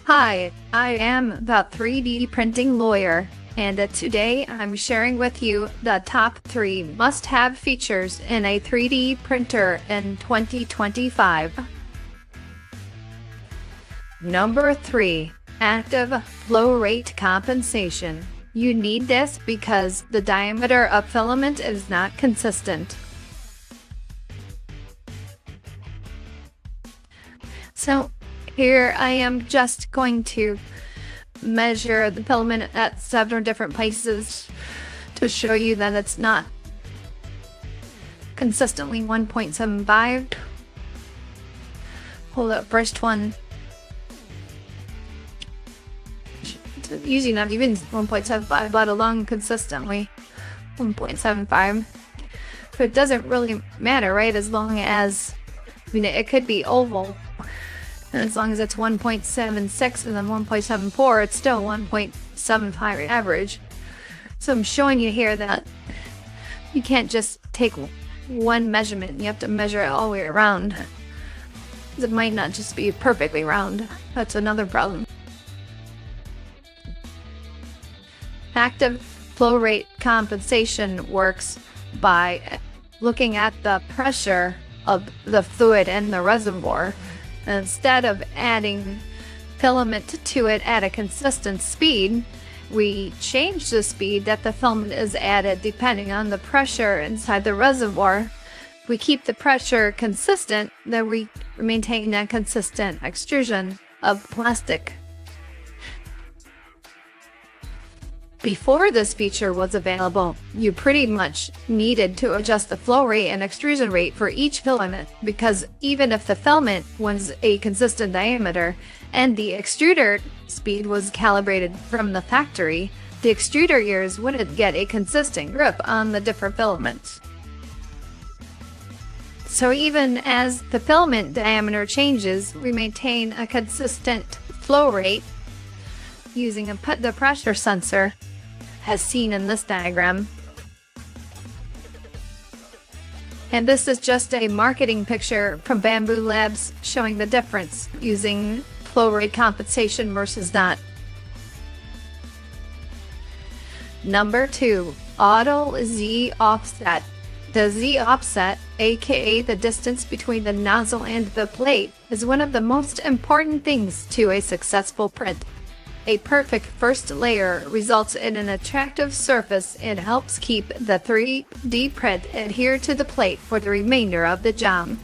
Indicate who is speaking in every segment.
Speaker 1: Hi, I am the 3D printing lawyer, and today I'm sharing with you the top 3 must-have features in a 3D printer in 2025. Number 3, active flow rate compensation. You need this because the diameter of filament is not consistent. So here I am just going to measure the filament at several different places to show you that it's not consistently 1.75. Hold up first one. It's usually not even 1.75, let alone consistently 1.75. But it doesn't really matter, right? As long as, it could be oval. And as long as it's 1.76 and then 1.74, it's still 1.75 average. So I'm showing you here that you can't just take one measurement. You have to measure it all the way around. It might not just be perfectly round. That's another problem. Active flow rate compensation works by looking at the pressure of the fluid in the reservoir. Instead of adding filament to it at a consistent speed, we change the speed that the filament is added depending on the pressure inside the reservoir. If we keep the pressure consistent, then we maintain a consistent extrusion of plastic. Before this feature was available, you pretty much needed to adjust the flow rate and extrusion rate for each filament, because even if the filament was a consistent diameter and the extruder speed was calibrated from the factory, the extruder ears wouldn't get a consistent grip on the different filaments. So even as the filament diameter changes, we maintain a consistent flow rate using the pressure sensor, as seen in this diagram. And this is just a marketing picture from Bamboo Labs showing the difference using flow rate compensation versus not. Number 2, auto Z offset. The Z offset, aka the distance between the nozzle and the plate, is one of the most important things to a successful print. A perfect first layer results in an attractive surface and helps keep the 3D print adhered to the plate for the remainder of the job.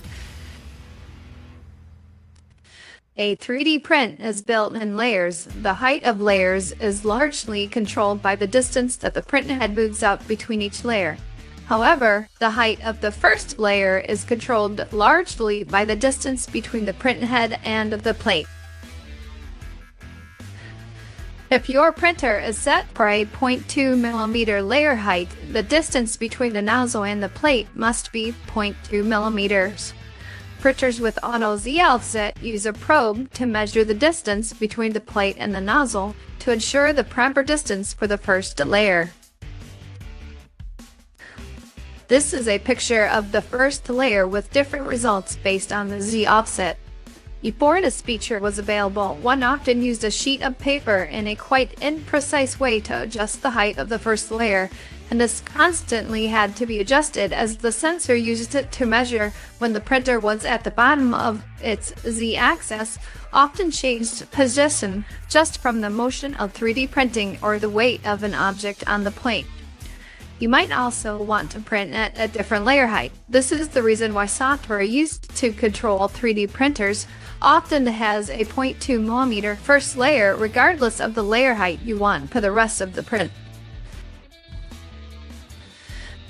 Speaker 1: A 3D print is built in layers. The height of layers is largely controlled by the distance that the print head moves up between each layer. However, the height of the first layer is controlled largely by the distance between the print head and the plate. If your printer is set for a 0.2mm layer height, the distance between the nozzle and the plate must be 0.2mm. Printers with auto Z offset use a probe to measure the distance between the plate and the nozzle to ensure the proper distance for the first layer. This is a picture of the first layer with different results based on the Z offset. Before this feature was available, one often used a sheet of paper in a quite imprecise way to adjust the height of the first layer, and this constantly had to be adjusted as the sensor used it to measure when the printer was at the bottom of its Z-axis, often changed position just from the motion of 3D printing or the weight of an object on the plate. You might also want to print at a different layer height. This is the reason why software used to control 3D printers often has a 0.2mm first layer regardless of the layer height you want for the rest of the print.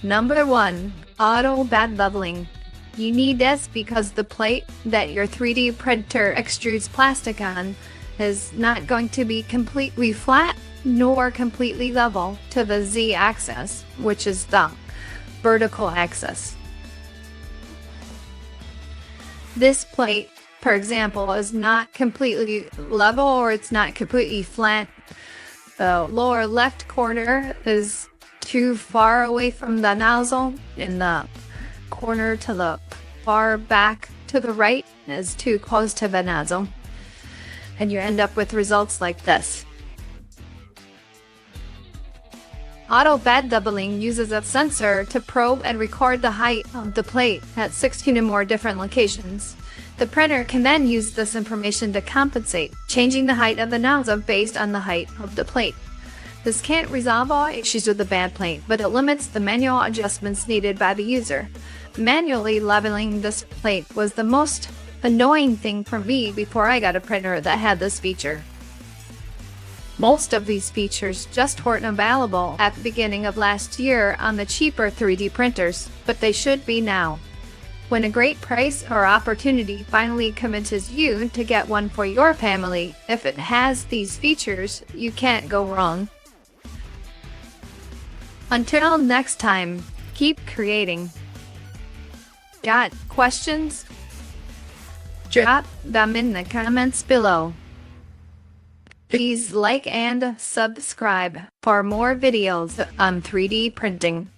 Speaker 1: Number 1, auto bed leveling. You need this because the plate that your 3D printer extrudes plastic on is not going to be completely flat nor completely level to the Z-axis, which is the vertical axis. This plate, for example, is not completely level or it's not completely flat. The lower left corner is too far away from the nozzle, and the corner to the far back to the right is too close to the nozzle. and you end up with results like this. Auto bed doubling uses a sensor to probe and record the height of the plate at 16 or more different locations. The printer can then use this information to compensate, changing the height of the nozzle based on the height of the plate. This can't resolve all issues with the bad plate, but it limits the manual adjustments needed by the user. Manually leveling this plate was the most annoying thing for me before I got a printer that had this feature. Most of these features just weren't available at the beginning of last year on the cheaper 3D printers, but they should be now. When a great price or opportunity finally convinces you to get one for your family, if it has these features, you can't go wrong. Until next time, keep creating. Got questions? Drop them in the comments below. Please like and subscribe for more videos on 3D printing.